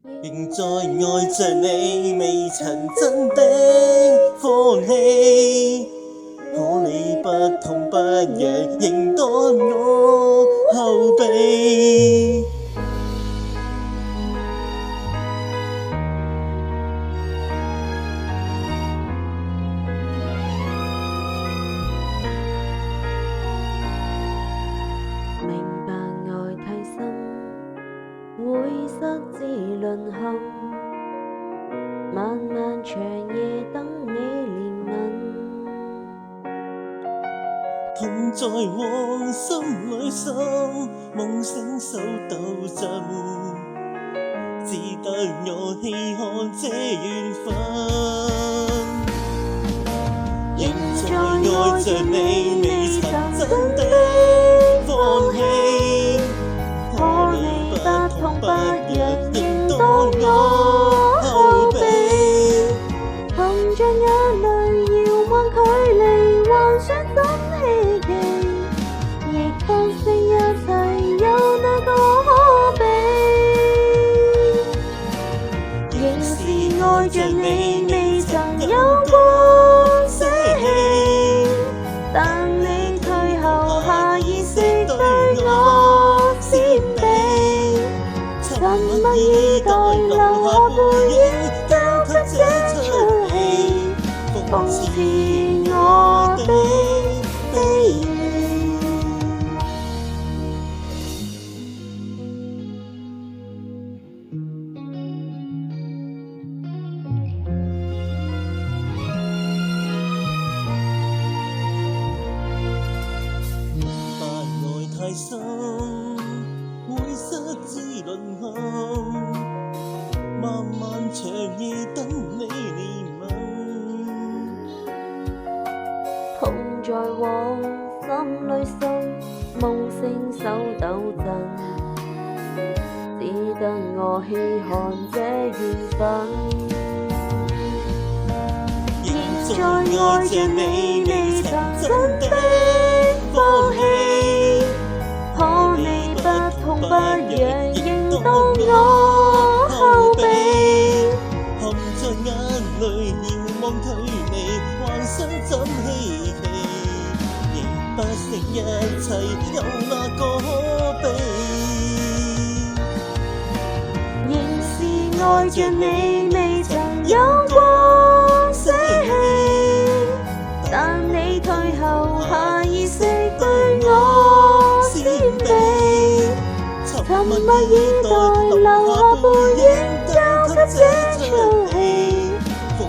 仍在愛着你，未曾真的放棄。可你不痛不癢，仍當我後備。明白愛太深，會失智淪陷，漫漫長夜等你憐憫。痛在往心裏滲，夢醒手抖震，只得我稀罕這緣分。仍在愛着你，未曾真的放棄。可你不痛不癢，仍當我後備。含着眼淚遙望距離，幻想怎希冀，亦不惜一切，有哪個可比？仍是愛着你，未曾有過捨棄，但你退後下意識對我閃避，沉默以待留下背影，交給這出戲，諷刺我的卑微。太深，會失智淪陷，漫漫長夜等你憐憫。痛在往心裏滲，夢醒手抖震，只得我稀罕這緣分。現在愛着你，未曾真的放棄。可你不痛不癢，仍當我後備。含着眼淚遙望距離，幻想怎希冀，亦不惜一切，有哪個可比？仍是愛着你，未曾有過捨棄，但你退後下意識對我閃避，沉默以待留下背影，交給這出戲，諷